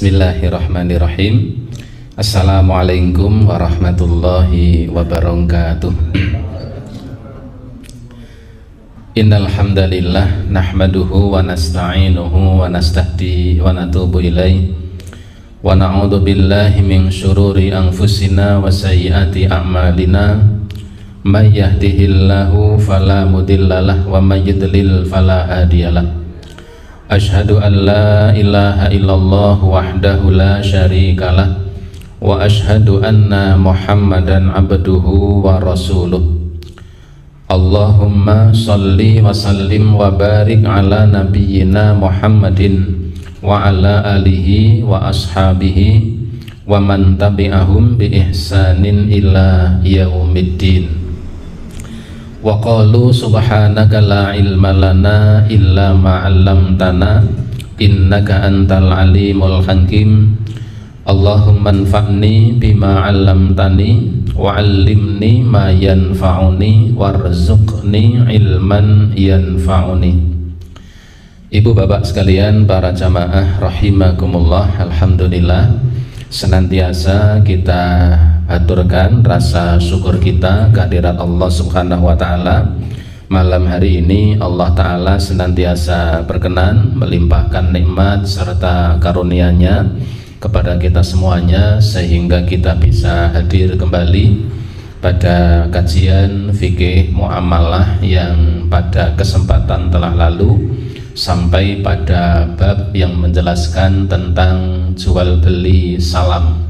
Bismillahirrahmanirrahim. Assalamualaikum warahmatullahi wabarakatuh. Innal hamdalillah nahmaduhu wa nasta'inuhu wa nastahdi wa natubu ilaih wa na'udzu billahi min syururi anfusina wa sayyiati a'malina may yahdihillahu fala mudhillalah wa may yudlil fala hadiyalah. Asyhadu an la ilaha illallah wahdahu la syarikalah wa asyhadu anna Muhammadan abduhu wa rasuluh. Allahumma salli wa sallim wa barik ala nabiyyina Muhammadin wa ala alihi wa ashabihi wa man tabi'ahum bi ihsanin ila yaumiddin. Wa qalu subhanaka la ilma lana illa ma 'allamtana innaka antal alimul hakim. Allahumma anfa'ni bima 'allamtani wa 'allimni ma yanfa'uni warzuqni ilman yanfa'uni. Ibu bapak sekalian, para jamaah rahimakumullah, alhamdulillah senantiasa kita aturkan rasa syukur kita kehadirat Allah Subhanahu wa taala. Malam hari ini Allah taala senantiasa berkenan melimpahkan nikmat serta karunia-Nya kepada kita semuanya sehingga kita bisa hadir kembali pada kajian fikih muamalah yang pada kesempatan telah lalu sampai pada bab yang menjelaskan tentang jual beli salam.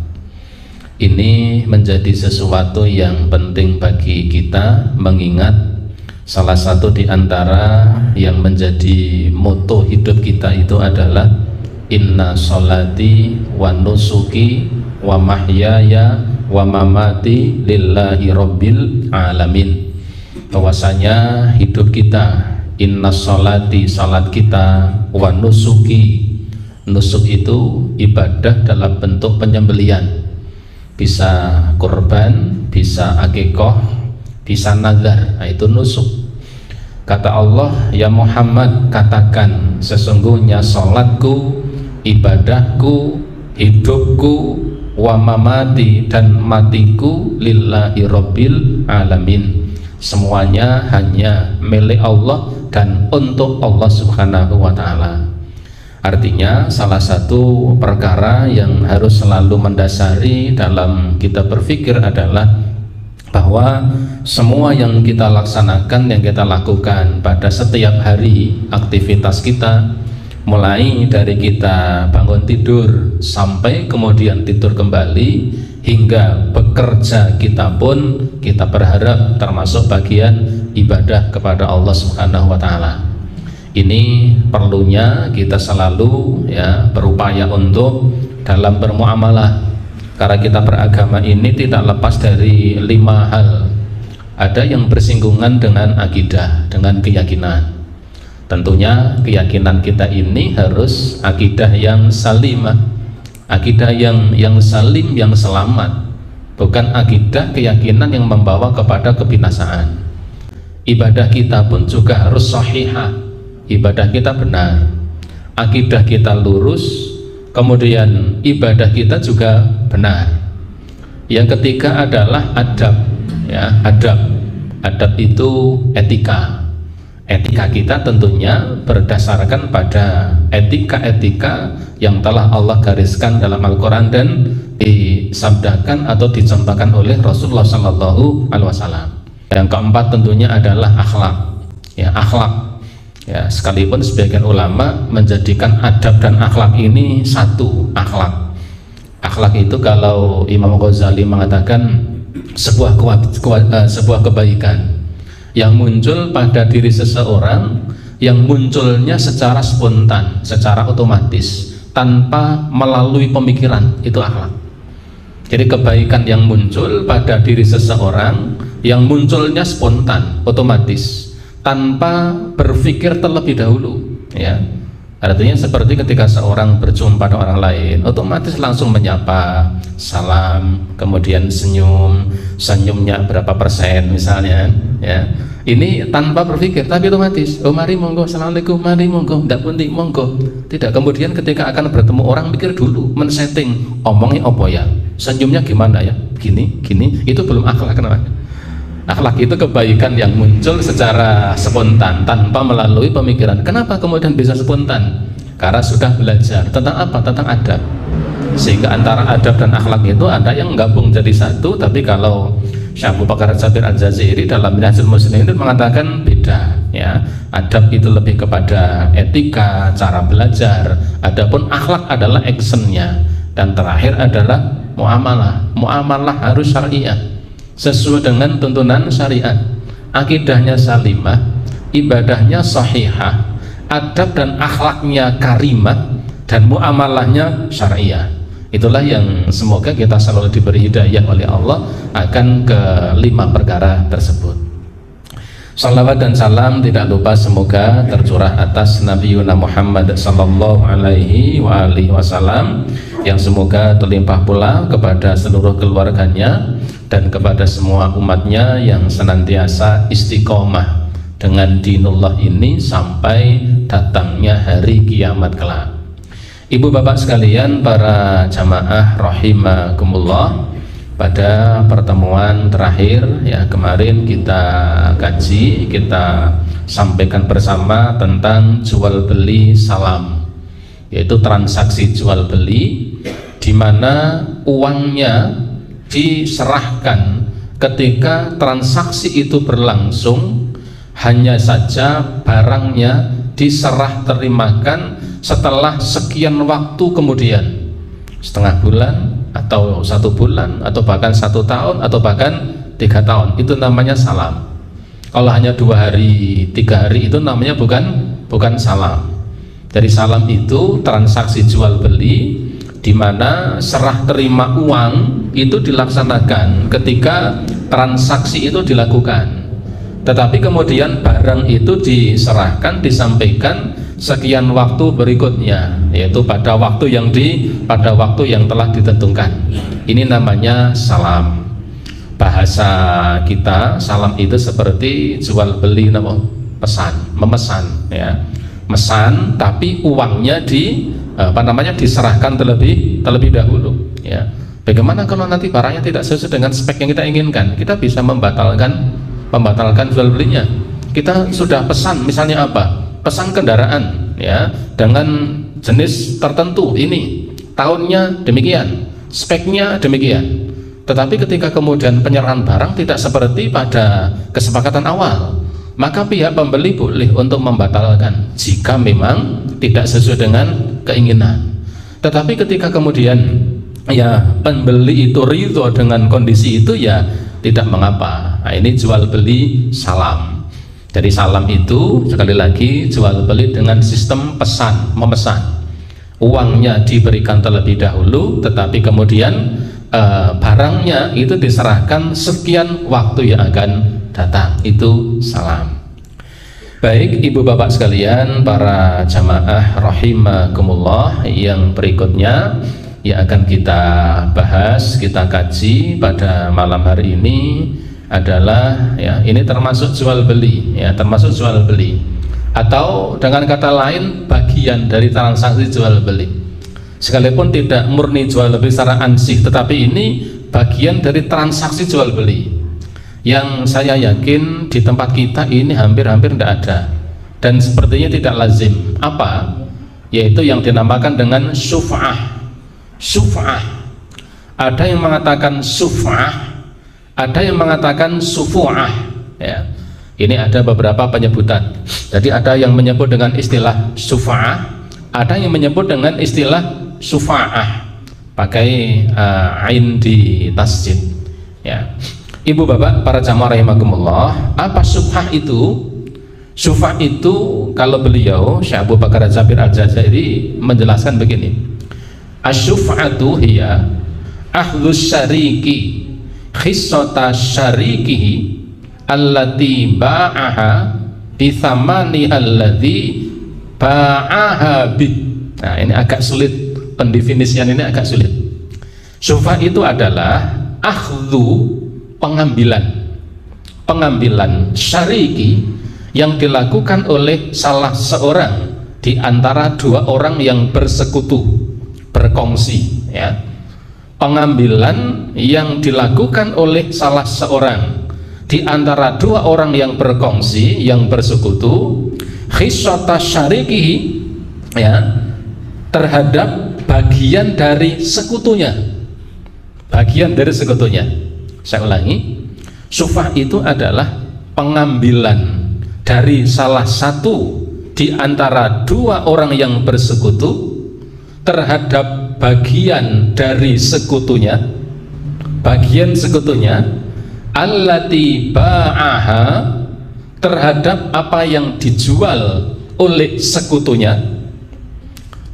Ini menjadi sesuatu yang penting bagi kita, mengingat salah satu di antara yang menjadi moto hidup kita itu adalah inna sholati wa nusuki wa mahyaya wa mamati lillahi rabbil alamin. Bahwasanya hidup kita, inna sholati, salat kita, wa nusuki, nusuk itu ibadah dalam bentuk penyembelian, bisa kurban, bisa akikoh, bisa nazar, nah itu nusuk. Kata Allah, ya Muhammad, katakan sesungguhnya sholatku, ibadahku, hidupku, wa mamati, dan matiku lillahi rabbil alamin, semuanya hanya milik Allah dan untuk Allah Subhanahu wa ta'ala. Artinya salah satu perkara yang harus selalu mendasari dalam kita berpikir adalah bahwa semua yang kita laksanakan, yang kita lakukan pada setiap hari aktivitas kita, mulai dari kita bangun tidur sampai kemudian tidur kembali hingga bekerja kita pun kita berharap termasuk bagian ibadah kepada Allah Subhanahu wa ta'ala. Ini perlunya kita selalu berupaya untuk dalam bermuamalah, karena kita beragama ini tidak lepas dari 5 hal. Ada yang bersinggungan dengan akidah, dengan keyakinan. Tentunya keyakinan kita ini harus akidah yang salimah, akidah yang salim, yang selamat, bukan akidah keyakinan yang membawa kepada kebinasaan. Ibadah kita pun juga harus sahihah, ibadah kita benar, akidah kita lurus, kemudian ibadah kita juga benar. Yang ketiga adalah adab, adab itu etika. Etika kita tentunya berdasarkan pada etika-etika yang telah Allah gariskan dalam Al-Quran dan disabdakan atau dicontohkan oleh Rasulullah Sallallahu Alaihi Wasallam. Yang keempat tentunya adalah akhlak, akhlak. Sekalipun sebagian ulama menjadikan adab dan akhlak ini satu. Akhlak itu kalau Imam Ghazali mengatakan sebuah kebaikan yang muncul pada diri seseorang, yang munculnya secara spontan, secara otomatis, tanpa melalui pemikiran, itu akhlak. Jadi kebaikan yang muncul pada diri seseorang, yang munculnya spontan, otomatis, tanpa berpikir terlebih dahulu, Artinya seperti ketika seorang berjumpa dengan orang lain, otomatis langsung menyapa, salam, kemudian senyum, senyumnya berapa persen misalnya, Ini tanpa berpikir, tapi otomatis, oh mari monggo, assalamualaikum, mari monggo, ndak pundi monggo. Tidak, kemudian ketika akan bertemu orang pikir dulu, men-setting, omongnya apa ya, senyumnya gimana ya, gini, itu belum akhlak namanya. Akhlak itu kebaikan yang muncul secara spontan tanpa melalui pemikiran. Kenapa kemudian bisa spontan? Karena sudah belajar tentang apa? Tentang adab. Sehingga antara adab dan akhlak itu ada yang gabung jadi satu, tapi kalau Syekh Abu Bakar Jabir Al-Jazairi dalam Minhajul Muslimin itu mengatakan beda ya. Adab itu lebih kepada etika, cara belajar, adapun akhlak adalah actionnya, dan terakhir adalah muamalah. Muamalah harus syariah, sesuai dengan tuntunan syariat, akidahnya salimah, ibadahnya sahihah, adab dan akhlaknya karimah, dan muamalahnya syariah. Itulah yang semoga kita selalu diberi hidayah oleh Allah akan kelima perkara tersebut. Salawat dan salam tidak lupa semoga tercurah atas Nabi Muhammad sallallahu alaihi wasallam, yang semoga terlimpah pula kepada seluruh keluarganya dan kepada semua umatnya yang senantiasa istiqomah dengan dinullah ini sampai datangnya hari kiamat kelak. Ibu bapak sekalian, para jamaah rahimakumullah, pada pertemuan terakhir ya kemarin kita kaji, kita sampaikan bersama tentang jual beli salam, yaitu transaksi jual beli di mana uangnya diserahkan ketika transaksi itu berlangsung, hanya saja barangnya diserah terimakan setelah sekian waktu kemudian, setengah bulan atau 1 bulan atau bahkan 1 tahun atau bahkan 3 tahun, itu namanya salam. Kalau hanya 2 hari 3 hari itu namanya bukan salam. Dari salam itu transaksi jual beli di mana serah terima uang itu dilaksanakan ketika transaksi itu dilakukan, tetapi kemudian barang itu diserahkan, disampaikan sekian waktu berikutnya, yaitu pada waktu yang telah ditentukan. Ini namanya salam. Bahasa kita salam itu seperti jual beli, memesan ya, mesan tapi uangnya diserahkan terlebih dahulu ya. Bagaimana kalau nanti barangnya tidak sesuai dengan spek yang kita inginkan? Kita bisa membatalkan jual belinya. Kita sudah pesan misalnya apa? Pesan kendaraan ya dengan jenis tertentu, ini tahunnya demikian, speknya demikian, tetapi ketika kemudian penyerahan barang tidak seperti pada kesepakatan awal, maka pihak pembeli boleh untuk membatalkan jika memang tidak sesuai dengan keinginan. Tetapi ketika kemudian ya pembeli itu ridho dengan kondisi itu, ya tidak mengapa. Nah, ini jual beli salam. Dari salam itu sekali lagi jual beli dengan sistem memesan. Uangnya diberikan terlebih dahulu, tetapi kemudian barangnya itu diserahkan sekian waktu yang akan datang. Itu salam. Baik ibu bapak sekalian, para jamaah rahimakumullah, yang berikutnya yang akan kita bahas, kita kaji pada malam hari ini adalah ya, ini termasuk jual beli ya, termasuk jual beli, atau dengan kata lain bagian dari transaksi jual beli, sekalipun tidak murni jual beli secara ansih, tetapi ini bagian dari transaksi jual beli yang saya yakin di tempat kita ini hampir-hampir tidak ada dan sepertinya tidak lazim. Apa? Yaitu yang dinamakan dengan syuf'ah. Ada yang mengatakan syuf'ah, ada yang mengatakan sufu'ah ya. Ini ada beberapa penyebutan. Jadi ada yang menyebut dengan istilah syuf'ah, ada yang menyebut dengan istilah sufa'ah pakai ain di tasjid ya. Ibu bapak para jamaah rahimakumullah, apa syuf'ah itu? Syuf'ah itu kalau beliau Syekh Abu Bakar Jabir Al-Jazairi menjelaskan begini, asyuf'atu hiya akhdhus syariki khissata syarikihi allati ba'aha bithamani alladhi ba'aha bid. Nah ini agak sulit, pendefinisian ini agak sulit. Syuf'ah itu adalah akhdhu, pengambilan pengambilan syariki yang dilakukan oleh salah seorang di antara dua orang yang bersekutu, berkongsi, ya. Pengambilan yang dilakukan oleh salah seorang di antara dua orang yang berkongsi, yang bersekutu, khissata syarikihi, ya, terhadap bagian dari sekutunya, bagian dari sekutunya. Saya ulangi, syufah itu adalah pengambilan dari salah satu di antara dua orang yang bersekutu terhadap bagian dari sekutunya, bagian sekutunya, allati ba'aha, terhadap apa yang dijual oleh sekutunya.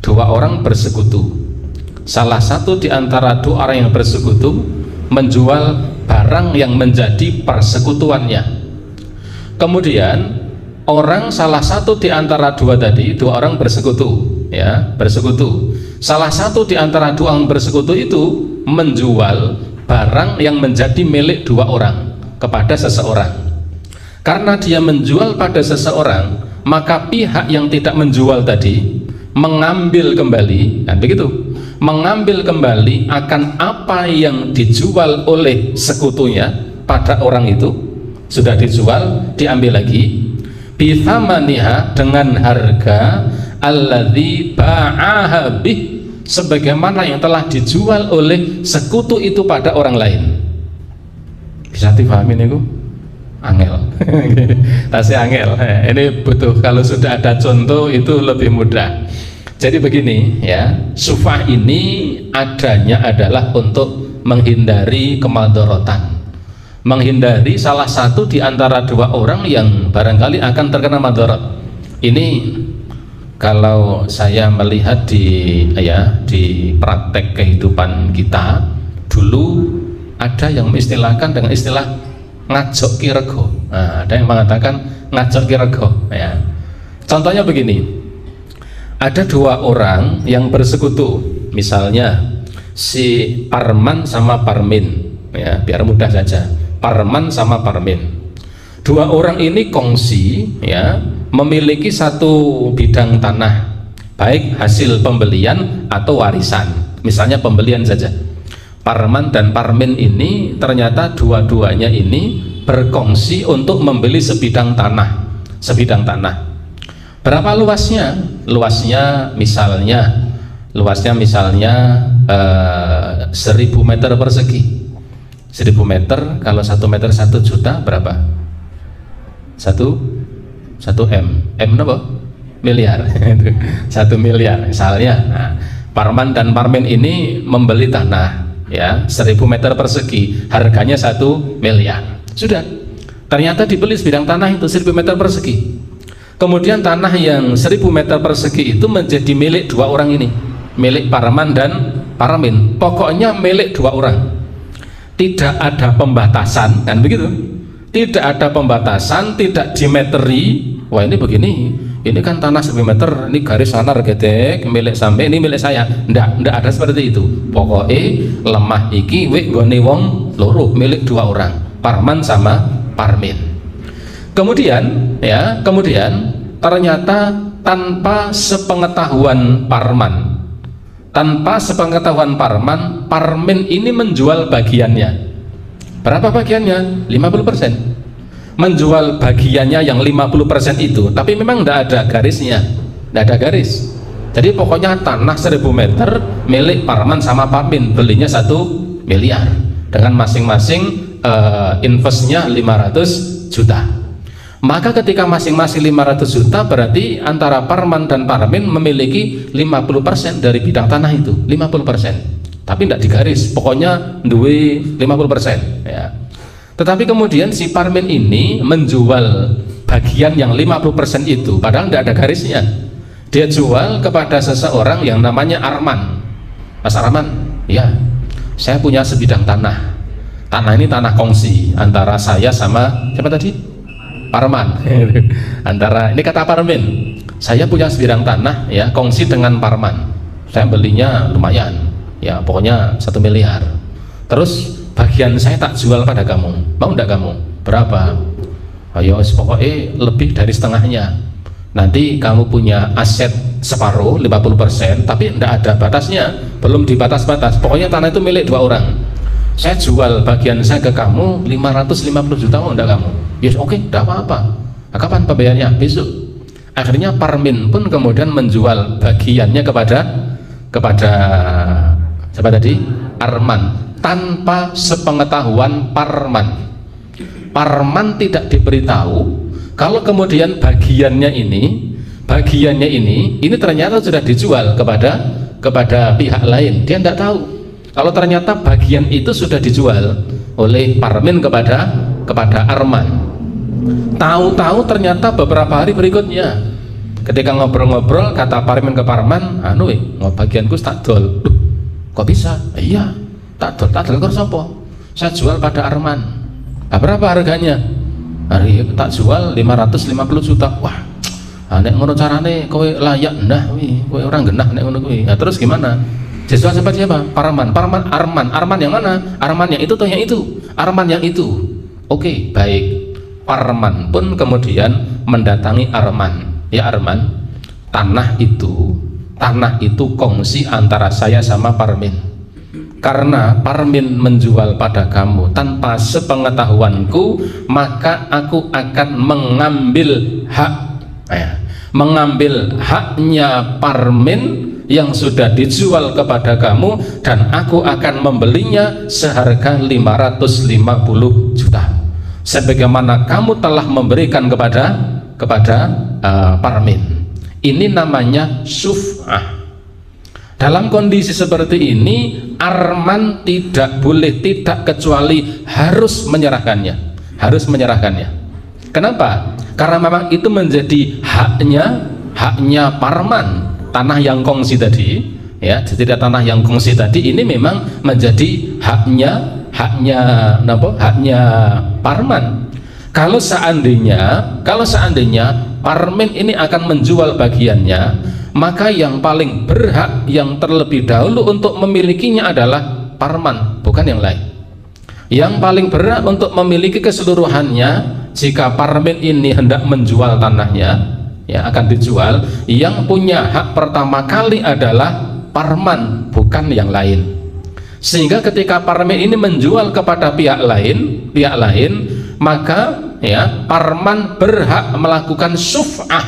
Dua orang bersekutu, salah satu di antara dua orang yang bersekutu menjual barang yang menjadi persekutuannya. Kemudian salah satu di antara dua tadi, dua orang bersekutu, ya, bersekutu. Salah satu di antara dua orang bersekutu itu menjual barang yang menjadi milik dua orang kepada seseorang. Karena dia menjual pada seseorang, maka pihak yang tidak menjual tadi mengambil kembali, kan begitu? Mengambil kembali akan apa yang dijual oleh sekutunya pada orang itu, sudah dijual, diambil lagi bithamaniha, dengan harga alladzi ba'aha bih, sebagaimana yang telah dijual oleh sekutu itu pada orang lain. Bisa dipahami niku? Angel. Tasih angel. Ini butuh, kalau sudah ada contoh itu lebih mudah. Jadi begini, ya, syufah ini adanya adalah untuk menghindari kemadharatan, menghindari salah satu di antara dua orang yang barangkali akan terkena madharat. Ini kalau saya melihat di praktek kehidupan kita dulu, ada yang mengistilahkan dengan istilah ngajok kirego. Nah, ada yang mengatakan ngajok kirego, ya. Contohnya begini, ada dua orang yang bersekutu, misalnya si Parman sama Parmin, ya, biar mudah saja. Parman sama Parmin, dua orang ini kongsi, ya, memiliki satu bidang tanah, baik hasil pembelian atau warisan. Misalnya pembelian saja, Parman dan Parmin ini ternyata dua-duanya ini berkongsi untuk membeli sebidang tanah. Sebidang tanah, berapa luasnya? Luasnya misalnya 1000 meter persegi. 1000 meter, kalau 1 meter 1 juta berapa? 1 M. M apa? Miliar. 1 miliar misalnya. Nah, Parman dan Parmin ini membeli tanah, ya, 1000 meter persegi, harganya 1 miliar. Sudah, ternyata dibeli sebidang tanah itu 1000 meter persegi. Kemudian tanah yang 1000 meter persegi itu menjadi milik dua orang ini, milik Parman dan Parmin. Pokoknya milik dua orang, tidak ada pembatasan, kan begitu? Tidak ada pembatasan, tidak dimeteri. Wah, ini begini, ini kan tanah 1000 meter, ini garis sanar gedek, milik sampai ini milik saya. Ndak ada seperti itu. Pokoknya lemah iki wek gone wong loro, milik dua orang, Parman sama Parmin. Kemudian ternyata tanpa sepengetahuan Parman, Parmin ini menjual bagiannya. Berapa bagiannya? 50%. Menjual bagiannya yang 50% itu, tapi memang tidak ada garisnya, tidak ada garis. Jadi pokoknya tanah 1000 meter milik Parman sama Parmin, belinya 1 miliar dengan masing-masing investnya 500 juta. Maka ketika masing-masing 500 juta, berarti antara Parman dan Parmin memiliki 50% dari bidang tanah itu, 50%. Tapi tidak digaris, pokoknya duwe 50%, ya. Tetapi kemudian si Parmin ini menjual bagian yang 50% itu, padahal tidak ada garisnya. Dia jual kepada seseorang yang namanya Arman. Mas Arman, ya, saya punya sebidang tanah. Tanah ini tanah kongsi antara saya sama siapa tadi? Parman. Antara ini kata Parmin, saya punya sebidang tanah, ya, kongsi dengan Parman. Saya belinya lumayan, ya, pokoknya 1 miliar. Terus bagian saya tak jual pada kamu, mau enggak kamu? Berapa? Ayo pokoknya lebih dari setengahnya. Nanti kamu punya aset separuh 50%, tapi tidak ada batasnya, belum dibatas-batas. Pokoknya tanah itu milik 2 orang. Saya jual bagian saya ke kamu 550 juta, mau enggak kamu? Yes, oke, enggak apa-apa. Nah, kapan pembayarannya? Besok. Akhirnya Parmin pun kemudian menjual bagiannya kepada siapa tadi? Arman, tanpa sepengetahuan Parman. Parman tidak diberitahu kalau kemudian bagiannya ini ternyata sudah dijual kepada pihak lain. Dia tidak tahu kalau ternyata bagian itu sudah dijual oleh Parmin kepada Arman. Tahu-tahu ternyata beberapa hari berikutnya ketika ngobrol-ngobrol, kata Parmin ke Parman, bagianku tak dol. Kok bisa? Iya, tak dol kok sapa? Saya jual pada Arman. Nah, berapa harganya? Hari tak jual 550 juta. Wah, nek ngono carane kowe layak ndah kuwi, kowe orang genah nek ngono kuwi. Nah, terus gimana? Dijual siapa? Arman, Arman yang mana? Arman yang itu atau yang itu? Arman yang itu. Oke, baik. Parman pun kemudian mendatangi Arman. Ya Arman, tanah itu kongsi antara saya sama Parmin. Karena Parmin menjual pada kamu tanpa sepengetahuanku, maka aku akan mengambil haknya Parmin yang sudah dijual kepada kamu, dan aku akan membelinya seharga 550 juta sebagaimana kamu telah memberikan kepada Parmin. Ini namanya syuf'ah. Dalam kondisi seperti ini, Arman tidak boleh, tidak kecuali harus menyerahkannya. Kenapa? Karena memang itu menjadi haknya Parman, tanah yang kongsi tadi, ya. Jadi tanah yang kongsi tadi ini memang menjadi haknya Parman. Kalau seandainya Parmin ini akan menjual bagiannya, maka yang paling berhak, yang terlebih dahulu untuk memilikinya adalah Parman, bukan yang lain. Yang paling berhak untuk memiliki keseluruhannya, jika Parmin ini hendak menjual tanahnya, ya akan dijual, yang punya hak pertama kali adalah Parman, bukan yang lain. Sehingga ketika Parmin ini menjual kepada pihak lain, maka ya Parman berhak melakukan syuf'ah.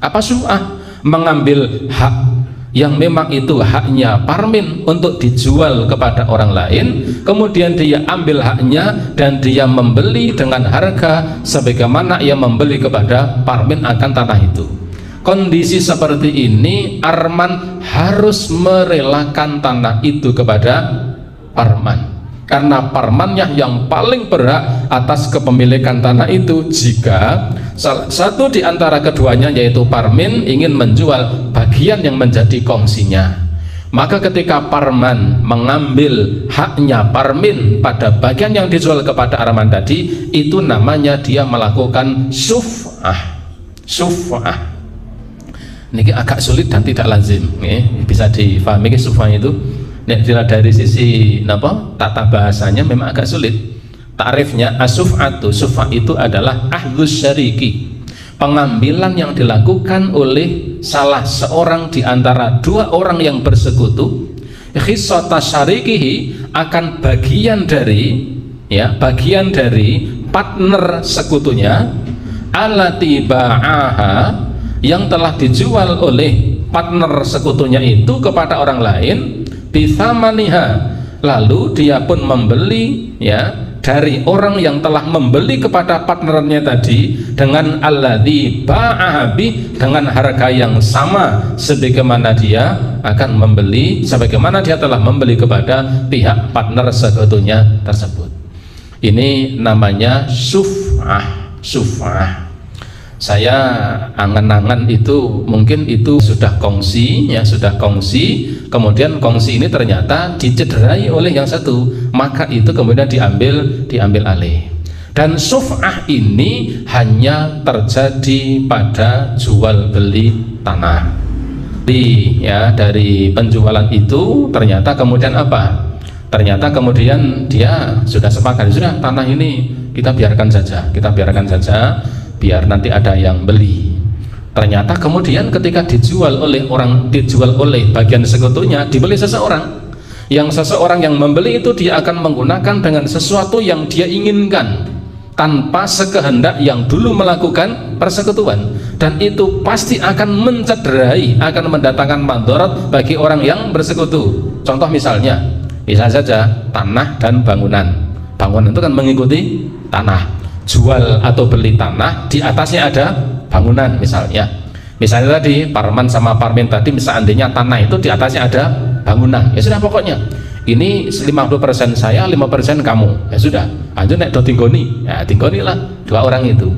Apa syuf'ah? Mengambil hak yang memang itu haknya Parmin untuk dijual kepada orang lain, kemudian dia ambil haknya dan dia membeli dengan harga sebagaimana ia membeli kepada Parmin akan tanah itu. Kondisi seperti ini, Arman harus merelakan tanah itu kepada Parman, karena Parmannya yang paling berhak atas kepemilikan tanah itu. Jika salah satu di antara keduanya, yaitu Parmin, ingin menjual bagian yang menjadi kongsinya, maka ketika Parman mengambil haknya Parmin pada bagian yang dijual kepada Arman tadi, itu namanya dia melakukan syuf'ah. Ini agak sulit dan tidak lazim, bisa difahami syuf'ah itu. Dari sisi tata bahasanya memang agak sulit. Ta'rifnya as-syuf'atu, syuf'ah itu adalah ahdus syariki, pengambilan yang dilakukan oleh salah seorang di antara 2 orang yang bersekutu, khissata syarikihi, akan bagian dari partner sekutunya, allati ba'aha, yang telah dijual oleh partner sekutunya itu kepada orang lain, bithamaniha, lalu dia pun membeli, ya, dari orang yang telah membeli kepada partnernya tadi dengan alladzi ba'abi, dengan harga yang sama sebagaimana dia akan membeli, sebagaimana dia telah membeli kepada pihak partner sekutunya tersebut. Ini namanya syuf'ah. Saya angan-angan itu mungkin itu sudah kongsi, kemudian kongsi ini ternyata dicederai oleh yang satu, maka itu kemudian diambil alih. Dan syuf'ah ini hanya terjadi pada jual beli tanah. Dari penjualan itu ternyata kemudian apa? Ternyata kemudian dia sudah sepakat, sudah tanah ini kita biarkan saja, biar nanti ada yang beli. Ternyata kemudian ketika dijual oleh bagian sekutunya, dibeli seseorang. Yang seseorang yang membeli itu dia akan menggunakan dengan sesuatu yang dia inginkan, tanpa sekehendak yang dulu melakukan persekutuan, dan itu pasti akan mencederai, akan mendatangkan mandorot bagi orang yang bersekutu. Contoh misalnya, bisa saja tanah dan bangunan itu kan mengikuti tanah, jual atau beli tanah, di atasnya ada bangunan misalnya tadi parman sama parmen tadi, seandainya tanah itu di atasnya ada bangunan, ya sudah, pokoknya ini 50% saya, 5% kamu, ya sudah, aja nek do tinggoni, ya tinggonilah dua orang itu.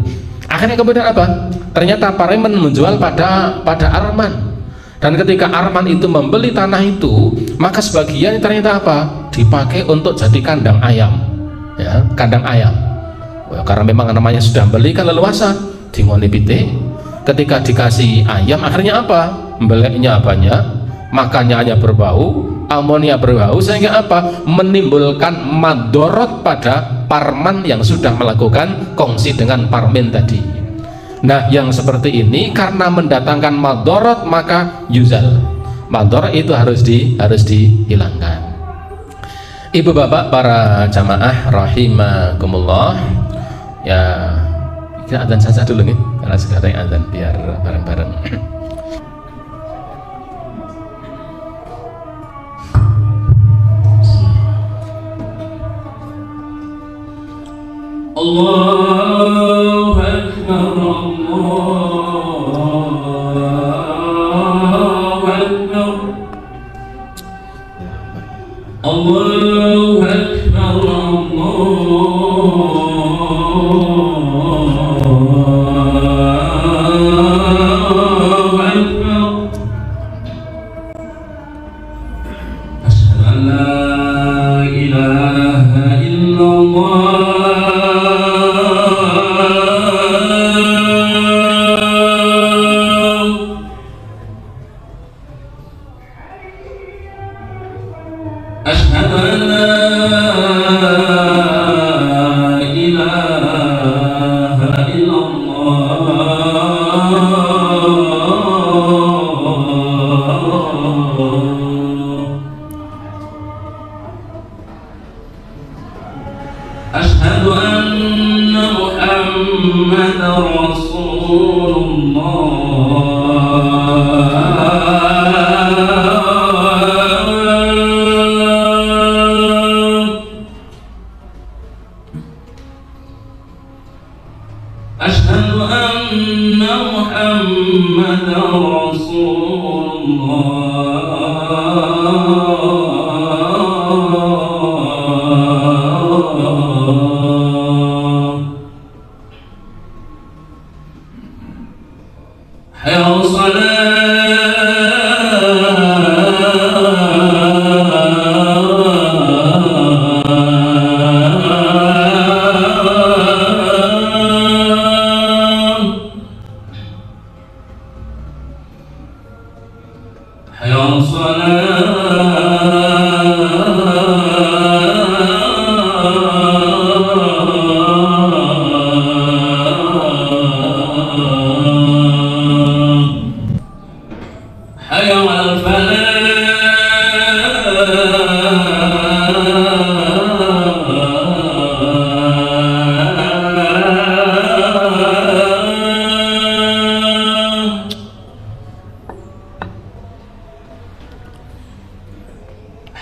Akhirnya kemudian apa? Ternyata Parman menjual pada Arman, dan ketika Arman itu membeli tanah itu, maka sebagian ternyata apa? Dipakai untuk jadi kandang ayam, ya, kandang ayam. Karena memang namanya sudah beli kan leluasa, dingoni pite. Ketika dikasih ayam, akhirnya apa? Beleknya banyak, makannya hanya berbau, amonia berbau, sehingga apa? Menimbulkan madorot pada parman yang sudah melakukan kongsi dengan parmen tadi. Nah, yang seperti ini karena mendatangkan madorot, maka yuzal, madorot itu harus dihilangkan. Ibu bapak para jamaah rahimakumullah, ya kita adzan saja dulu nih, karena sekarang adzan biar bareng-bareng. Allahu Akbar, Allahu Akbar, Allahu Akbar. Asyhadu an la ilaha illallah. Asyhadu anna Muhammadar Rasulullah. Asyhadu anna Muhammadar Rasulullah.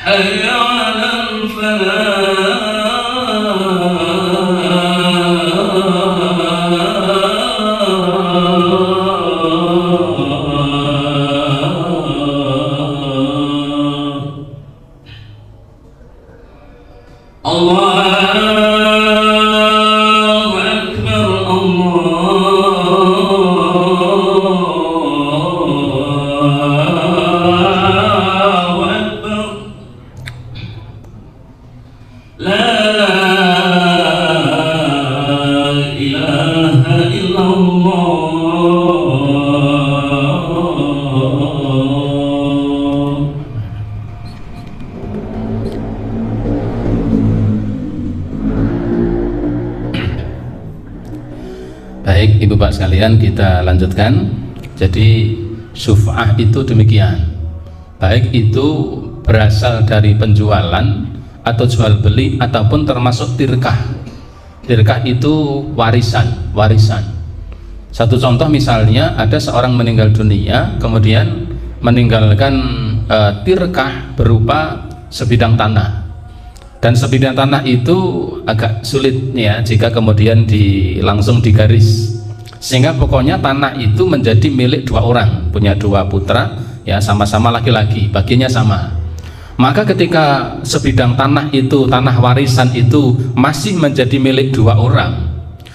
Hayya Baik ibu bapak sekalian, kita lanjutkan. Jadi syuf'ah itu demikian, baik itu berasal dari penjualan atau jual beli ataupun termasuk tirkah. Tirkah itu warisan. Satu contoh misalnya ada seorang meninggal dunia kemudian meninggalkan tirkah berupa sebidang tanah, dan sebidang tanah itu agak sulit ya jika kemudian langsung digaris, sehingga pokoknya tanah itu menjadi milik dua orang, punya dua putra ya, sama-sama laki-laki, baginya sama. Maka ketika sebidang tanah itu, tanah warisan itu masih menjadi milik dua orang,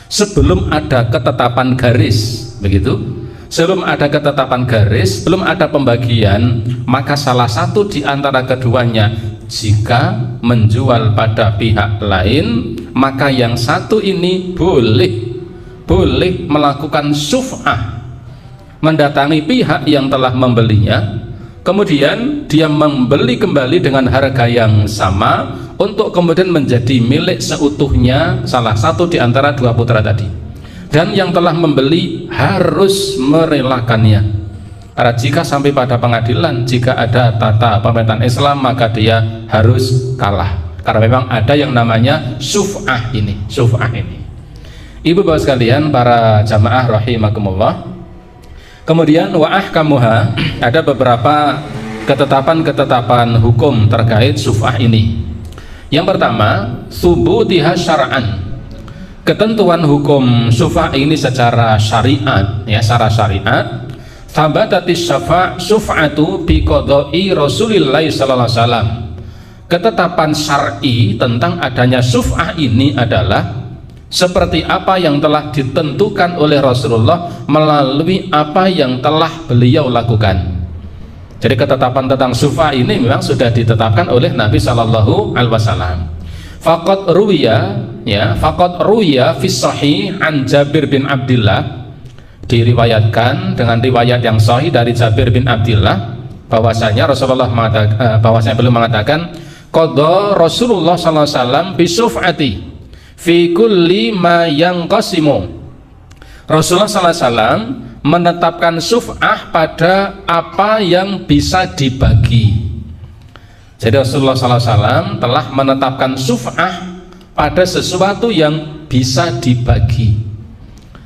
sebelum ada ketetapan garis, begitu, sebelum ada ketetapan garis, belum ada pembagian, maka salah satu di antara keduanya jika menjual pada pihak lain, maka yang satu ini boleh melakukan syuf'ah, mendatangi pihak yang telah membelinya, kemudian dia membeli kembali dengan harga yang sama untuk kemudian menjadi milik seutuhnya salah satu di antara dua putra tadi, dan yang telah membeli harus merelakannya. Karena jika sampai pada pengadilan, jika ada tata pemerintahan Islam, maka dia harus kalah, karena memang ada yang namanya syuf'ah ini. Ibu bapak sekalian, para jamaah rahimakumullah. Kemudian wa ahkamuha, ada beberapa ketetapan hukum terkait syuf'ah ini. Yang pertama, subutiha syar'an, ketentuan hukum syuf'ah ini secara syariat ya, secara syariat. Thabatatis syuf'atu bi qada'i Rasulillah sallallahu alaihi wasallam. Ketetapan syar'i tentang adanya syuf'ah ini adalah seperti apa yang telah ditentukan oleh Rasulullah melalui apa yang telah beliau lakukan. Jadi ketetapan tentang syuf'ah ini memang sudah ditetapkan oleh Nabi Shallallahu Alaihi Wasallam. Faqad ruwiya fi sahih an Jabir bin Abdillah, diriwayatkan dengan riwayat yang sahih dari Jabir bin Abdillah bahwasanya beliau mengatakan qadha Rasulullah Sallallahu Alaihi Wasallam bi syuf'ati fi kulli ma yanqasimu. Rasulullah Sallallahu Alaihi Wasallam menetapkan syuf'ah pada apa yang bisa dibagi. Jadi Rasulullah Sallallahu Alaihi Wasallam telah menetapkan syuf'ah pada sesuatu yang bisa dibagi.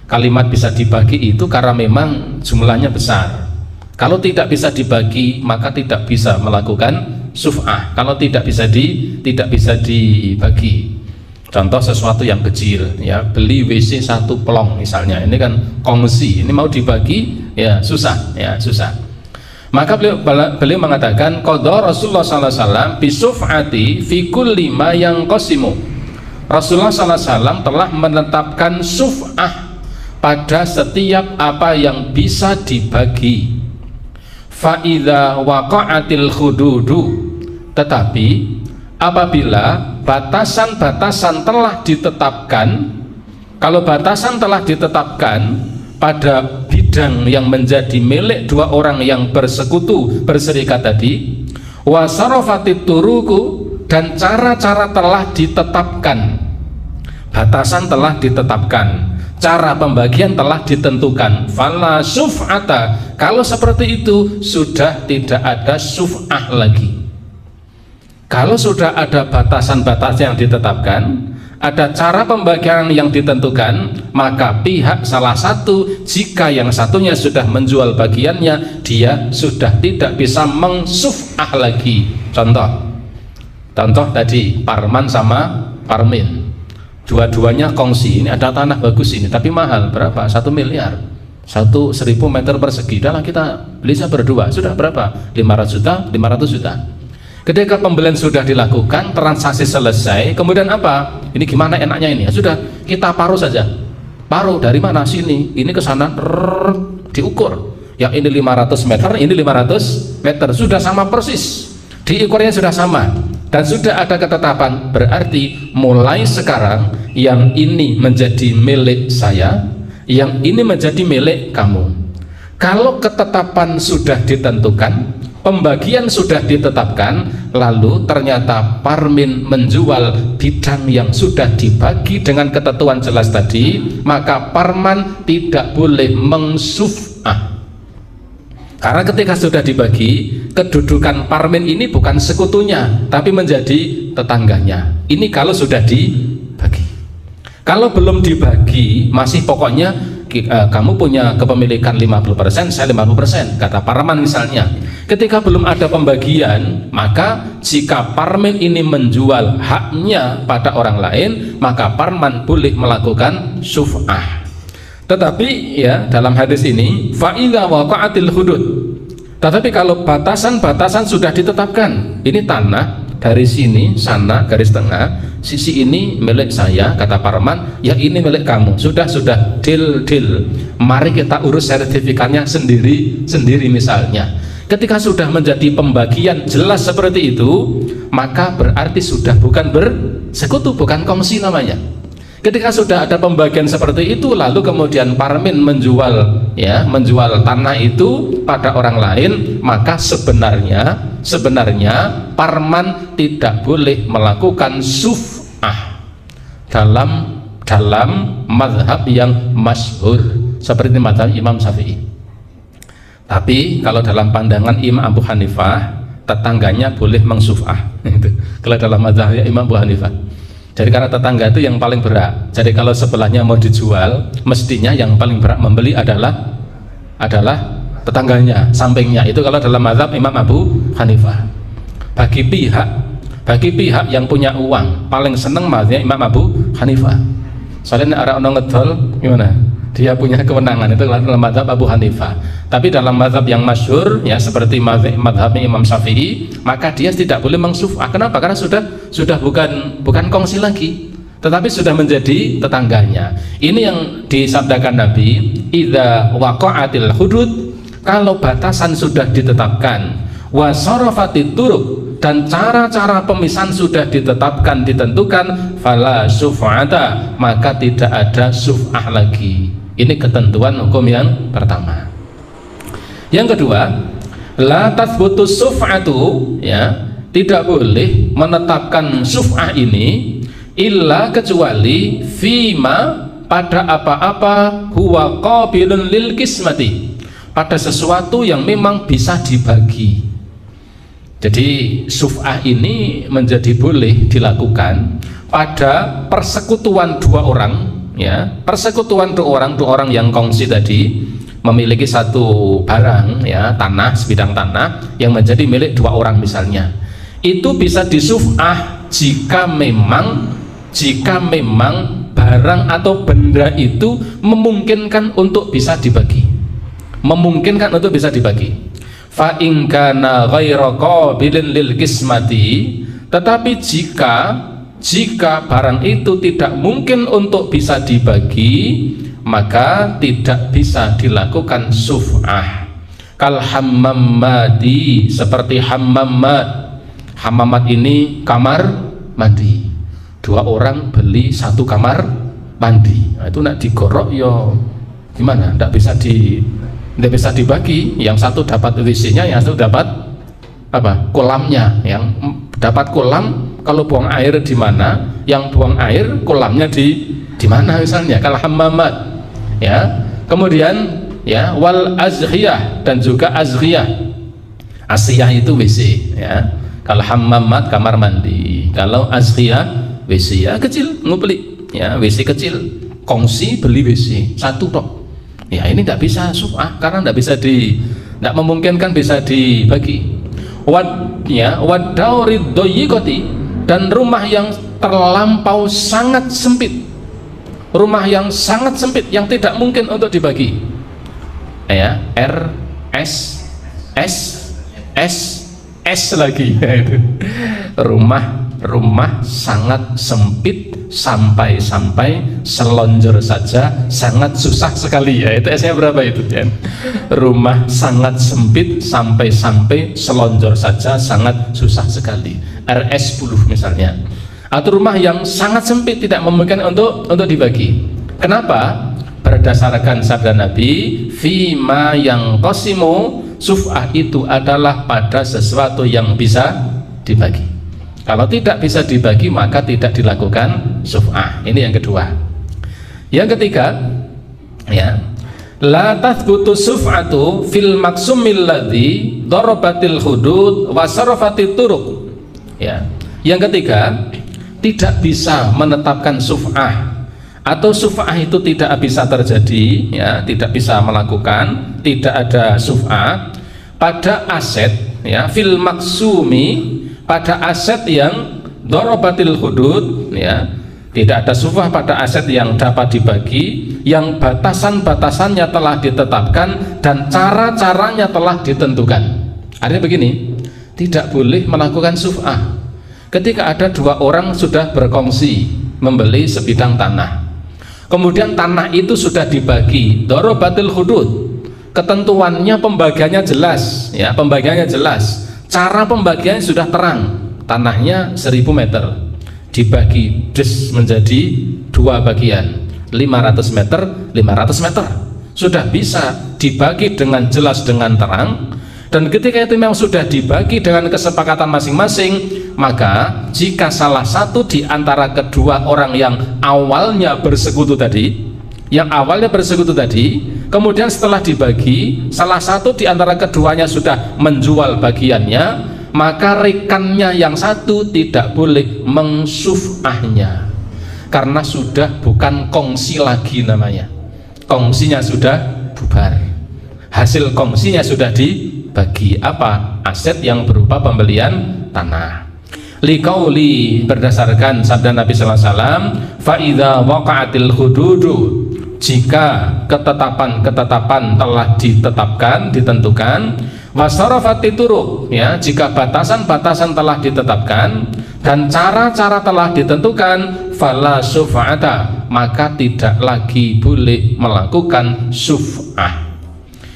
Kalimat bisa dibagi itu karena memang jumlahnya besar. Kalau tidak bisa dibagi maka tidak bisa melakukan syuf'ah. Kalau tidak bisa dibagi. Contoh sesuatu yang kecil ya, beli WC satu pelong misalnya, ini kan kongsi, ini mau dibagi ya susah. Maka beliau mengatakan qadha Rasulullah sallallahu alaihi wasallam bi syuf'ati fi kulli ma yanqasimu. Rasulullah sallallahu alaihi wasallam telah menetapkan syuf'ah pada setiap apa yang bisa dibagi. Fa idza waqa'atil hududu, tetapi apabila batasan-batasan telah ditetapkan, kalau batasan telah ditetapkan pada bidang yang menjadi milik dua orang yang bersekutu berserikat tadi, wasarafatit turuku, dan cara-cara telah ditetapkan, batasan telah ditetapkan, cara pembagian telah ditentukan, fala syuf'ata, kalau seperti itu sudah tidak ada syuf'ah lagi. Kalau sudah ada batasan-batasan yang ditetapkan, ada cara pembagian yang ditentukan, maka pihak salah satu, jika yang satunya sudah menjual bagiannya, dia sudah tidak bisa mengsyuf'ah lagi. Contoh tadi Parman sama Parmin, dua-duanya kongsi, ini ada tanah bagus ini tapi mahal, berapa? 1 miliar, 1.000 meter persegi, dah kita beli berdua, sudah berapa? 500 juta, 500 juta. Ketika pembelian sudah dilakukan, transaksi selesai, kemudian apa? Ini gimana enaknya ini? Ya sudah, kita paruh saja. Paruh dari mana? Sini, ini ke sana, diukur. Yang ini 500 meter, ini 500 meter, sudah sama persis. Diukurnya sudah sama dan sudah ada ketetapan. Berarti mulai sekarang yang ini menjadi milik saya, yang ini menjadi milik kamu. Kalau ketetapan sudah ditentukan, pembagian sudah ditetapkan, lalu ternyata Parmin menjual bidang yang sudah dibagi dengan ketentuan jelas tadi, maka Parman tidak boleh mengsuf'ah. Karena ketika sudah dibagi, kedudukan Parmin ini bukan sekutunya tapi menjadi tetangganya. Ini kalau sudah dibagi. Kalau belum dibagi, masih pokoknya kamu punya kepemilikan 50%, saya 50%, kata Parman misalnya. Ketika belum ada pembagian, maka jika Parmin ini menjual haknya pada orang lain, maka Parman boleh melakukan syuf'ah. Tetapi ya dalam hadis ini fa'idha waqa'atil hudud, tetapi kalau batasan-batasan sudah ditetapkan, ini tanah dari sini sana garis tengah, sisi ini milik saya, kata Parman, ya ini milik kamu, sudah deal, mari kita urus sertifikatnya sendiri misalnya. Ketika sudah menjadi pembagian jelas seperti itu, maka berarti sudah bukan bersekutu, bukan kongsi namanya. Ketika sudah ada pembagian seperti itu, lalu kemudian Parmin menjual tanah itu pada orang lain, maka sebenarnya Parman tidak boleh melakukan syuf'ah dalam mazhab yang masyhur seperti mazhab Imam Syafi'i. Tapi kalau dalam pandangan Imam Abu Hanifah, tetangganya boleh mengsyuf'ah. Kalau dalam mazhab Imam Abu Hanifah. Jadi karena tetangga itu yang paling berat. Jadi kalau sebelahnya mau dijual, mestinya yang paling berat membeli adalah tetangganya, sampingnya. Itu kalau dalam mazhab Imam Abu Hanifah. Bagi pihak yang punya uang, paling seneng mazhab Imam Abu Hanifah. Soalnya orang ngedol gimana? Dia punya kewenangan, itu dalam mazhab Abu Hanifah. Tapi dalam mazhab yang masyhur ya seperti mazhab Imam Syafi'i, maka dia tidak boleh mengsyuf'ah. Kenapa? Karena sudah bukan kongsi lagi, tetapi sudah menjadi tetangganya. Ini yang disabdakan Nabi, idza waqa'atil hudud, kalau batasan sudah ditetapkan, wa sarafatit turuq, dan cara-cara pemisahan sudah ditetapkan ditentukan, fala syuf'ata, maka tidak ada syuf'ah lagi. Ini ketentuan hukum yang pertama. Yang kedua, la tathbutu syuf'atu, ya, tidak boleh menetapkan syuf'ah ini illa kecuali fima, pada apa-apa huwa qabilun lil qismati, pada sesuatu yang memang bisa dibagi. Jadi syuf'ah ini menjadi boleh dilakukan pada persekutuan dua orang, ya, persekutuan dua orang yang kongsi tadi memiliki satu barang, ya, tanah, sebidang tanah yang menjadi milik dua orang misalnya. Itu bisa disyuf'ah jika memang barang atau benda itu memungkinkan untuk bisa dibagi. Fa in kana ghairu qabilin lil qismati, tetapi jika barang itu tidak mungkin untuk bisa dibagi, maka tidak bisa dilakukan syuf'ah. Kal hammamati, seperti hammamat ini kamar mandi, dua orang beli satu kamar mandi. Nah, itu nak digorok yo gimana, tidak bisa dibagi. Yang satu dapat WC-nya, yang satu dapat kolamnya. Yang dapat kolam kalau buang air di mana, yang buang air kolamnya di mana misalnya. Kal hammamat, ya. Kemudian ya wal azghiyah, dan juga azghiyah. Asiyah itu WC, ya. Kalau hammamat kamar mandi, kalau azghiyah WC ya kecil, ngupli, ya, WC kecil, kongsi beli WC satu tok. Ya ini tidak bisa syuf'ah karena tidak memungkinkan bisa dibagi. Wadaurid doyikoti, dan rumah yang terlampau sangat sempit, yang tidak mungkin untuk dibagi, ya, S lagi, rumah sangat sempit sampai selonjor saja sangat susah sekali, ya, itu S-nya berapa itu, ya? Rumah sangat sempit sampai selonjor saja sangat susah sekali, RS 10 misalnya. Atau rumah yang sangat sempit tidak memungkinkan untuk dibagi. Kenapa? Berdasarkan sabda Nabi, fima yang qasimu, syuf'ah itu adalah pada sesuatu yang bisa dibagi. Kalau tidak bisa dibagi maka tidak dilakukan syuf'ah. Ini yang kedua. Yang ketiga, ya, la tathbutu syuf'atu fil maksumil ladzi darabatil hudud wa sarafatit turuq. Ya. Yang ketiga, tidak bisa menetapkan syuf'ah atau syuf'ah itu tidak bisa terjadi, ya, tidak bisa melakukan, tidak ada syuf'ah pada aset, ya, fil maksumi, pada aset yang darabatil hudud, ya, tidak ada syuf'ah pada aset yang dapat dibagi, yang batasan-batasannya telah ditetapkan dan cara-caranya telah ditentukan. Artinya begini, tidak boleh melakukan syuf'ah ketika ada dua orang sudah berkongsi membeli sebidang tanah. Kemudian tanah itu sudah dibagi, darabatil hudud, ketentuannya, pembagiannya jelas, ya, pembagiannya jelas, cara pembagiannya sudah terang. Tanahnya 1000 meter dibagi des menjadi dua bagian, 500 meter 500 meter, sudah bisa dibagi dengan jelas, dengan terang. Dan ketika itu memang sudah dibagi dengan kesepakatan masing-masing, maka jika salah satu di antara kedua orang yang awalnya bersekutu tadi, kemudian setelah dibagi, salah satu di antara keduanya sudah menjual bagiannya, maka rekannya yang satu tidak boleh mengsyuf'ahnya, karena sudah bukan kongsi lagi namanya. Kongsinya sudah bubar, hasil kongsinya sudah dibagi, apa? Aset yang berupa pembelian tanah. Liqauli, berdasarkan sabda Nabi sallallahu alaihi wasallam, fa idza waqa'atil hududu, jika ketetapan-ketetapan telah ditetapkan, ditentukan, wasarafati turuq, ya, jika batasan-batasan telah ditetapkan dan cara-cara telah ditentukan, fala syuf'ata, maka tidak lagi boleh melakukan syuf'ah.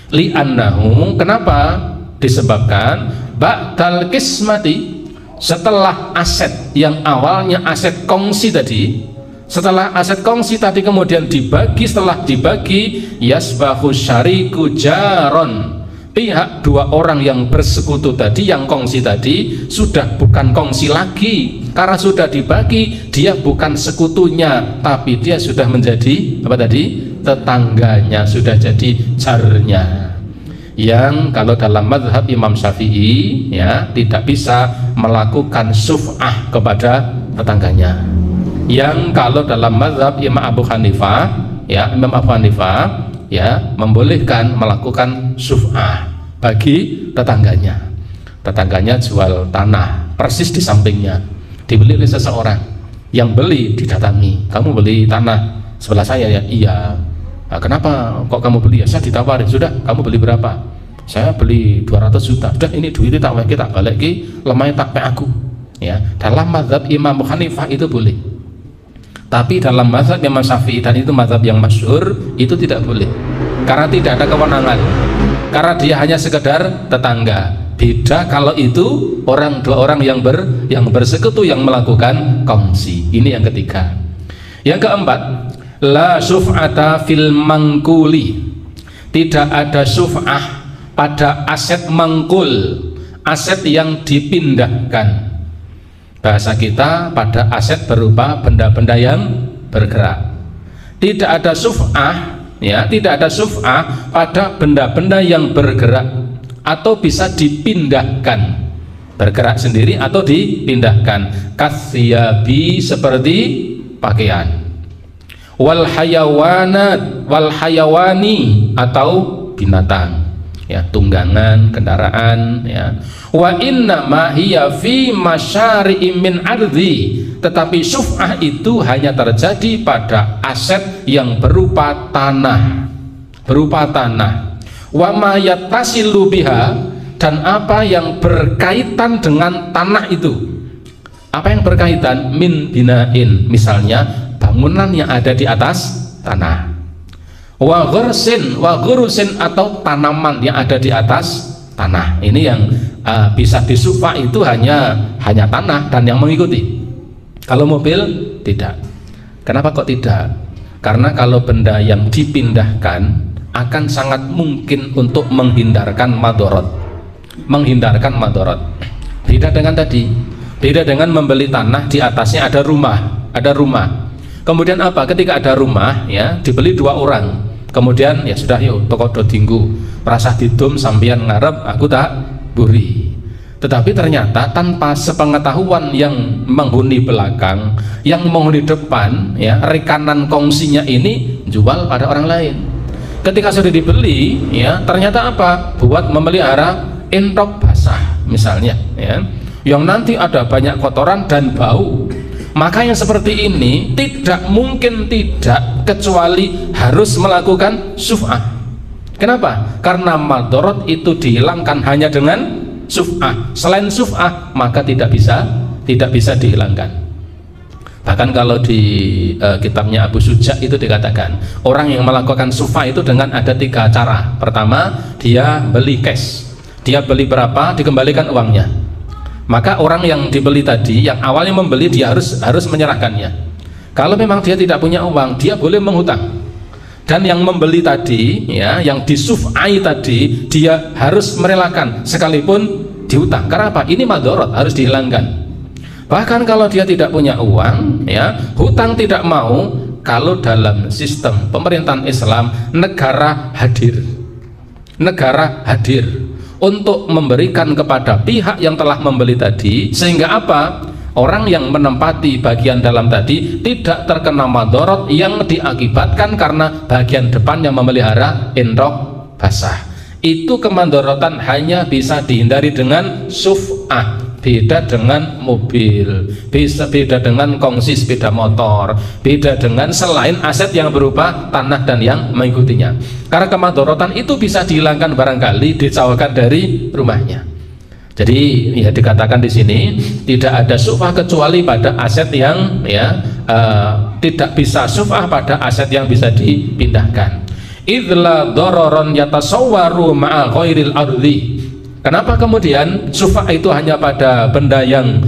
Li'annahu, kenapa? Disebabkan ba'dal qismati, setelah aset yang awalnya aset kongsi tadi, setelah aset kongsi tadi kemudian dibagi, setelah dibagi, yasbahu syariku jaron, pihak dua orang yang bersekutu tadi, yang kongsi tadi, sudah bukan kongsi lagi, karena sudah dibagi. Dia bukan sekutunya, tapi dia sudah menjadi apa tadi? Tetangganya, sudah jadi jarnya. Yang kalau dalam mazhab Imam Syafi'i, ya, tidak bisa melakukan syuf'ah kepada tetangganya. Yang kalau dalam mazhab Imam Abu Hanifah, ya, Imam Abu Hanifah, ya, membolehkan melakukan syuf'ah bagi tetangganya. Tetangganya jual tanah persis di sampingnya, dibeli oleh seseorang, yang beli didatangi, kamu beli tanah sebelah saya, ya? Iya. Nah, kenapa kok kamu beli? Ya, saya ditawarin. Sudah, kamu beli berapa? Saya beli 200 juta. Sudah, ini duitnya tak balik, tak balik lagi, lemahnya tak pe aku, ya. Dalam mazhab Imam Hanifah itu boleh, tapi dalam mazhab Imam Syafi'i, dan itu mazhab yang masyhur, itu tidak boleh, karena tidak ada kewenangan, karena dia hanya sekedar tetangga. Beda kalau itu dua orang yang bersekutu, yang melakukan kongsi. Ini yang ketiga. Yang keempat, la syuf'ata fil mangkuli, tidak ada syuf'ah pada aset mangkul, aset yang dipindahkan. Bahasa kita, pada aset berupa benda-benda yang bergerak. Tidak ada syuf'ah, ya, tidak ada syuf'ah pada benda-benda yang bergerak atau bisa dipindahkan, bergerak sendiri atau dipindahkan. Katsiyabi, seperti pakaian. Wal hayawani, atau binatang, ya, tunggangan, kendaraan, ya. Wa inna ma hiya fi masyari'im min ardhi, tetapi syuf'ah itu hanya terjadi pada aset yang berupa tanah, wa ma yattasilu biha, dan apa yang berkaitan dengan tanah itu. Apa yang berkaitan? Min binain, misalnya bangunan yang ada di atas tanah. Wa ghursin, atau tanaman yang ada di atas tanah. Ini yang bisa disufa, itu hanya tanah dan yang mengikuti. Kalau mobil tidak. Kenapa kok tidak? Karena kalau benda yang dipindahkan akan sangat mungkin untuk menghindarkan madorot. Beda dengan tadi, beda dengan membeli tanah di atasnya ada rumah, kemudian apa, ketika ada rumah ya dibeli 2 orang, kemudian ya sudah yuk toko do dinggu perasah didum sampeyan ngarep aku tak buri. Tetapi ternyata tanpa sepengetahuan yang menghuni belakang, yang menghuni depan ya, rekanan kongsinya ini jual pada orang lain. Ketika sudah dibeli ya, ternyata apa, buat memelihara entok basah misalnya ya, yang nanti ada banyak kotoran dan bau. Maka yang seperti ini tidak mungkin tidak, kecuali harus melakukan syuf'ah. Kenapa? Karena madorot itu dihilangkan hanya dengan syuf'ah. Selain syuf'ah maka tidak bisa dihilangkan. Bahkan kalau di kitabnya Abu Suja itu dikatakan orang yang melakukan syuf'ah itu dengan ada 3 cara. Pertama, dia beli cash, dia beli berapa dikembalikan uangnya. Maka orang yang dibeli tadi, yang awalnya membeli, dia harus menyerahkannya. Kalau memang dia tidak punya uang, dia boleh menghutang. Dan yang membeli tadi ya, yang disuf'ai tadi, dia harus merelakan sekalipun dihutang. Karena apa? Ini madorot, harus dihilangkan. Bahkan kalau dia tidak punya uang ya, hutang tidak mau, kalau dalam sistem pemerintahan Islam negara hadir untuk memberikan kepada pihak yang telah membeli tadi, sehingga apa? Orang yang menempati bagian dalam tadi tidak terkena madorot yang diakibatkan karena bagian depan yang memelihara entok basah. Itu kemadorotan hanya bisa dihindari dengan syuf'ah. Beda dengan mobil, beda dengan kongsi sepeda motor, beda dengan selain aset yang berupa tanah dan yang mengikutinya. Karena kemadorotan itu bisa dihilangkan barangkali dijauhkan dari rumahnya. Jadi ya dikatakan di sini tidak ada syuf'ah kecuali pada aset yang ya tidak bisa syuf'ah pada aset yang bisa dipindahkan. Idla dororon yatasawwaru ma'a ghairil ardi. Kenapa kemudian syuf'ah itu hanya pada benda yang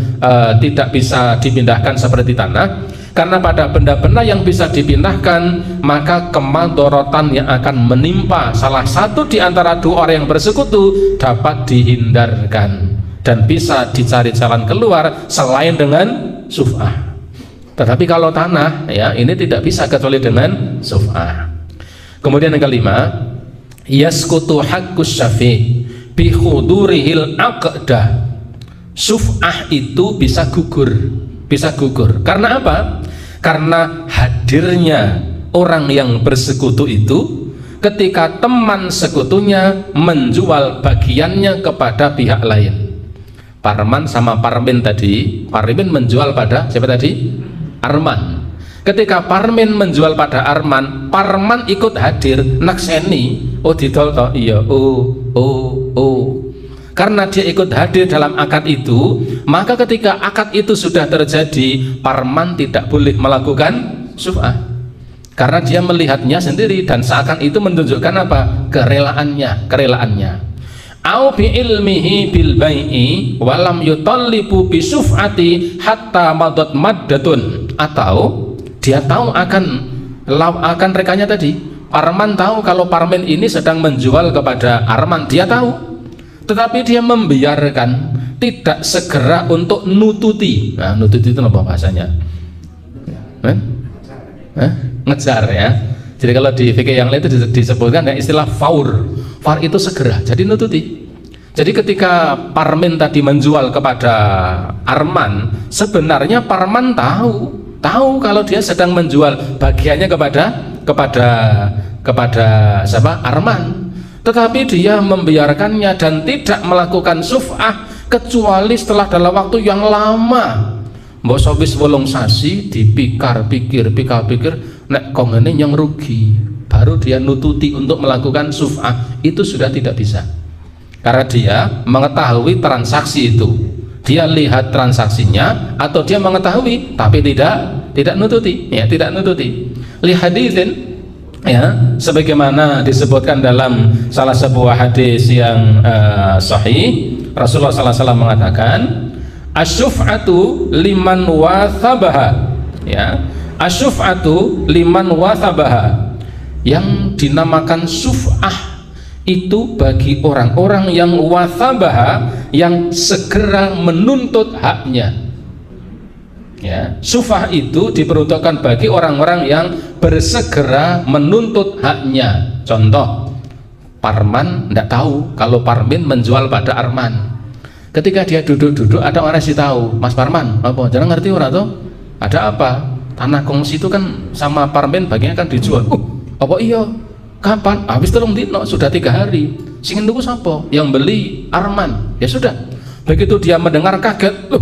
tidak bisa dipindahkan seperti tanah? Karena pada benda-benda yang bisa dipindahkan maka kemadorotan yang akan menimpa salah satu di antara 2 orang yang bersekutu dapat dihindarkan dan bisa dicari jalan keluar selain dengan syuf'ah. Tetapi kalau tanah ya, ini tidak bisa kecuali dengan syuf'ah. Kemudian yang kelima, yaskutu haqqus syafi' bihudurihil aqdah. Syuf'ah itu bisa gugur. Karena apa? Karena hadirnya orang yang bersekutu itu ketika teman sekutunya menjual bagiannya kepada pihak lain. Parman sama Parmin tadi, Parmin menjual pada siapa tadi? Arman. Ketika Parmin menjual pada Arman, Parman ikut hadir, nakseni, oh didol toh, iya, oh. Karena dia ikut hadir dalam akad itu, maka ketika akad itu sudah terjadi, Parman tidak boleh melakukan syuf'ah. Karena dia melihatnya sendiri dan seakan itu menunjukkan apa? Kerelaannya. Au bi ilmihi bil bai'i walam yutallibu bi syuf'ati hatta madat maddatun. Atau dia tahu akan rekannya tadi. Parman tahu kalau Parmin ini sedang menjual kepada Arman, dia tahu. Tetapi dia membiarkan, tidak segera untuk nututi. Nah, nututi itu apa bahasanya? Ngejar ya. Jadi kalau di fikih yang lain itu disebutkan ya istilah faur. Faur itu segera, jadi nututi. Jadi ketika Parmin tadi menjual kepada Arman, sebenarnya Parman tahu kalau dia sedang menjual bagiannya kepada siapa? Arman. Tetapi dia membiarkannya dan tidak melakukan syuf'ah kecuali setelah dalam waktu yang lama. Mbok sawis 8 sasi dipikir-pikir, nek kong ini yang rugi, baru dia nututi untuk melakukan syuf'ah. Itu sudah tidak bisa. Karena dia mengetahui transaksi itu. Dia lihat transaksinya atau dia mengetahui tapi tidak nututi, ya, tidak nututi. Li haditsin ya, sebagaimana disebutkan dalam salah sebuah hadis yang sahih, Rasulullah SAW mengatakan asyuf'atu liman wathabaha, ya, asyuf'atu liman wathabaha, yang dinamakan syuf'ah itu bagi orang-orang yang wathabaha, yang segera menuntut haknya. Ya, syuf'ah itu diperuntukkan bagi orang-orang yang bersegera menuntut haknya. Contoh, Parman tidak tahu kalau Parmin menjual pada Arman. Ketika dia duduk-duduk, ada orang yang tahu, Mas Parman, apa? Jangan ngerti orang tuh. Ada apa? Tanah kongsi itu kan sama Parmin bagian kan dijual. Apa iya? Kapan? Habis 3 dino, sudah 3 hari. Sing nunggu siapa? Yang beli Arman. Ya sudah. Begitu dia mendengar kaget,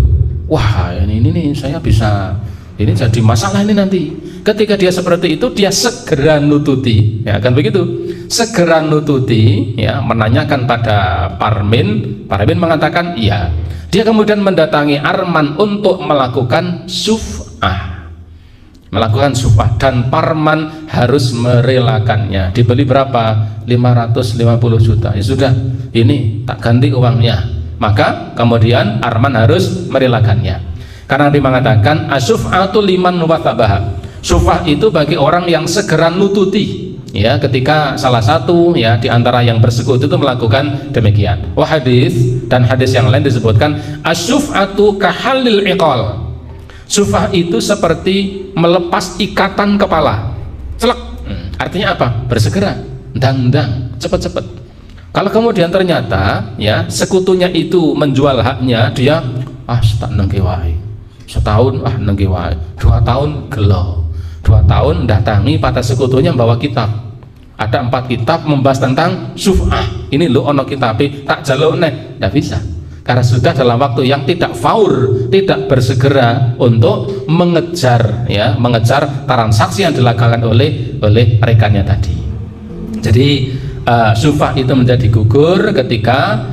wah ini nih saya bisa, ini jadi masalah ini nanti. Ketika dia seperti itu, dia segera nututi, ya kan begitu? Segera nututi, ya, menanyakan pada Parmin. Parmin mengatakan iya. Dia kemudian mendatangi Arman untuk melakukan syuf'ah. Melakukan syuf'ah, dan Parman harus merelakannya. Dibeli berapa? 550 juta. Ya sudah, ini tak ganti uangnya. Maka kemudian Arman harus merelakannya. Karena dia mengatakan asyuf'atu liman wathabaha. Syuf'ah itu bagi orang yang segera nututi. Ya, ketika salah satu ya di antara yang bersekutu itu melakukan demikian. Wah, hadis dan hadis yang lain disebutkan asyuf'atu kahalil iqal. Syuf'ah itu seperti melepas ikatan kepala. Celek. Artinya apa? Bersegera, dang-dang, cepat-cepat. Kalau kemudian ternyata ya sekutunya itu menjual haknya, dia tak nengke wae. Setahun nengke wae. 2 tahun gelo. 2 tahun datangi pada sekutunya membawa kitab. Ada 4 kitab membahas tentang syuf'ah. Ini lo ono kitabe tak jaluk neh, tidak bisa. Karena sudah dalam waktu yang tidak faur, tidak bersegera untuk mengejar ya, mengejar transaksi yang dilakukan oleh rekannya tadi. Jadi syuf'ah itu menjadi gugur ketika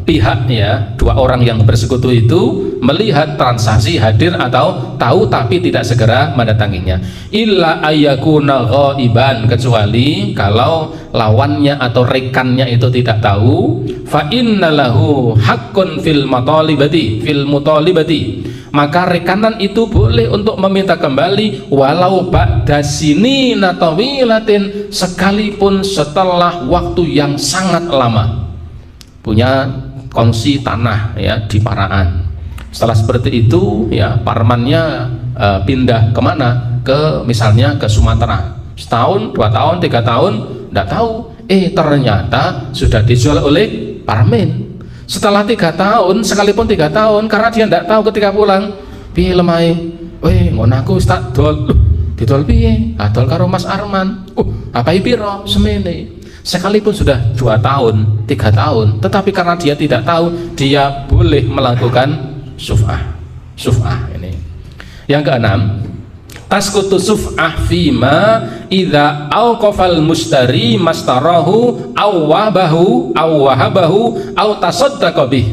pihak ya 2 orang yang bersekutu itu melihat transaksi hadir atau tahu tapi tidak segera mendatanginya. Illa ayyakuna ghaiban, kecuali kalau lawannya atau rekannya itu tidak tahu. Fa innalahu haqqun fil mutalibati, maka rekanan itu boleh untuk meminta kembali walau ba'da sinina tawilatin, sekalipun setelah waktu yang sangat lama. Punya kongsi tanah ya di Paraan. Setelah seperti itu ya Parmannya pindah kemana? Misalnya ke Sumatera. Setahun, 2 tahun, 3 tahun, tidak tahu. Ternyata sudah dijual oleh Parmin. Setelah 3 tahun, sekalipun 3 tahun, karena dia tidak tahu ketika pulang, piye lemai, ngono aku tak dol, didol piye? Adol karo Mas Arman. Apa piro semene? Sekalipun sudah 2 tahun, 3 tahun, tetapi karena dia tidak tahu, dia boleh melakukan syuf'ah. Syuf'ah ini. Yang keenam, tasqutu syuf'ah fima idza awqafal mustari mastarahu aw wahabahu aw tasaddaqa bih.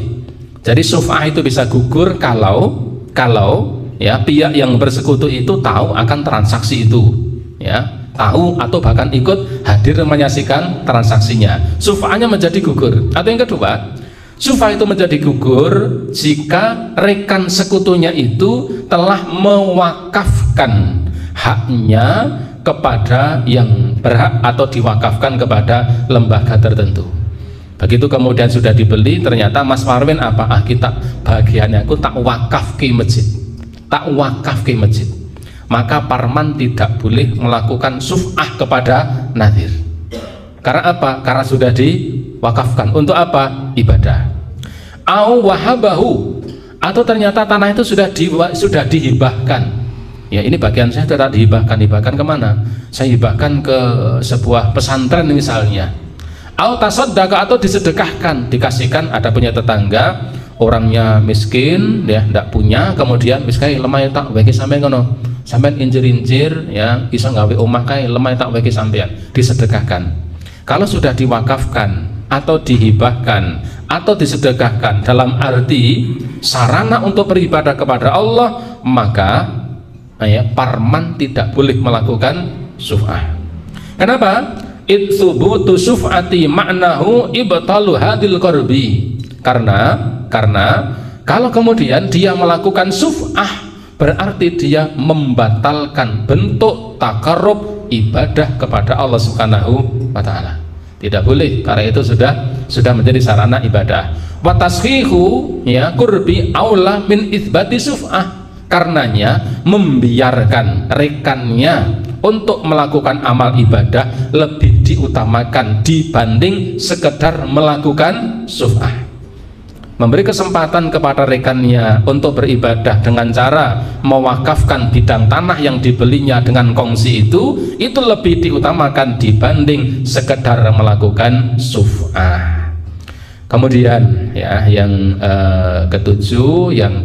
Jadi syuf'ah itu bisa gugur kalau ya pihak yang bersekutu itu tahu akan transaksi itu, ya. Tahu atau bahkan ikut hadir menyaksikan transaksinya, syuf'ahnya menjadi gugur. Atau yang kedua, syuf'ah itu menjadi gugur jika rekan sekutunya itu telah mewakafkan haknya kepada yang berhak atau diwakafkan kepada lembaga tertentu. Begitu kemudian sudah dibeli, ternyata Mas Parmin kita bagiannya aku tak wakaf ke masjid, maka Parman tidak boleh melakukan syuf'ah kepada nadhir. Karena apa? Karena sudah diwakafkan. Untuk apa? Ibadah. Au wahabahu, atau ternyata tanah itu sudah dihibahkan. Ya, ini bagian saya tidak dihibahkan kemana? Saya hibahkan ke sebuah pesantren misalnya. Au tasaddaqa, atau disedekahkan, dikasihkan, ada punya tetangga, orangnya miskin, ya tidak punya, kemudian miskin lemah tak bagi sampai ngono. Sampai injir-injir ya bisa nggawe omah kae lemah tak bagi sampean, disedekahkan. Kalau sudah diwakafkan atau dihibahkan atau disedekahkan dalam arti sarana untuk beribadah kepada Allah, maka ya Parman tidak boleh melakukan syuf'ah. Kenapa? Itsubutu syuf'ati ma'nahu ibtalu hadil qarbi. Karena kalau kemudian dia melakukan syuf'ah, berarti dia membatalkan bentuk takarrub ibadah kepada Allah Subhanahu wa ta'ala. tidak boleh, karena itu sudah menjadi sarana ibadah. Wa tashihu ya qurbi aula min itsbati syuf'ah, karenanya membiarkan rekannya untuk melakukan amal ibadah lebih diutamakan dibanding sekedar melakukan syuf'ah. Memberi kesempatan kepada rekannya untuk beribadah dengan cara mewakafkan bidang tanah yang dibelinya dengan kongsi itu lebih diutamakan dibanding sekedar melakukan syuf'ah. Kemudian ya yang ketujuh, yang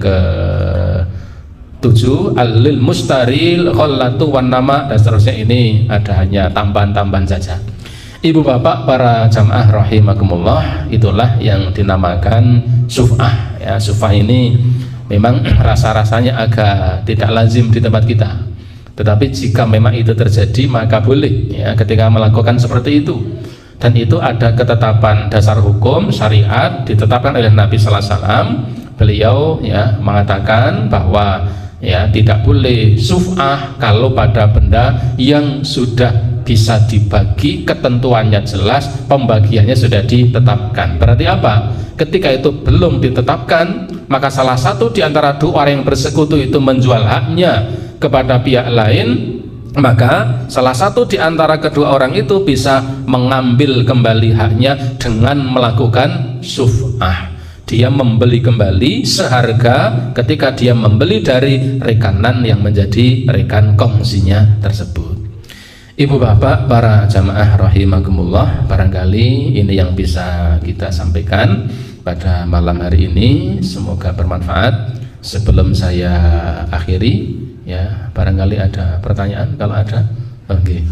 ketujuh al-lil mustaril khallatu wan nama, dan seterusnya. Ini ada hanya tambahan-tambahan saja. Ibu bapak para jamaah rahimakumullah, itulah yang dinamakan syuf'ah ya. Syuf'ah ini memang rasa-rasanya agak tidak lazim di tempat kita, tetapi jika memang itu terjadi maka boleh ya ketika melakukan seperti itu. Dan itu ada ketetapan dasar hukum syariat ditetapkan oleh Nabi sallallahu alaihi wasallam. Beliau ya mengatakan bahwa ya tidak boleh syuf'ah kalau pada benda yang sudah bisa dibagi, ketentuannya jelas, pembagiannya sudah ditetapkan. Berarti apa? Ketika itu belum ditetapkan, maka salah satu di antara dua orang yang bersekutu itu menjual haknya kepada pihak lain, maka salah satu di antara kedua orang itu bisa mengambil kembali haknya dengan melakukan syuf'ah. Dia membeli kembali seharga ketika dia membeli dari rekanan yang menjadi rekan kongsinya tersebut. Ibu bapak para jamaah rahimakumullah, barangkali ini yang bisa kita sampaikan pada malam hari ini, semoga bermanfaat. Sebelum saya akhiri ya, barangkali ada pertanyaan, kalau ada, oke.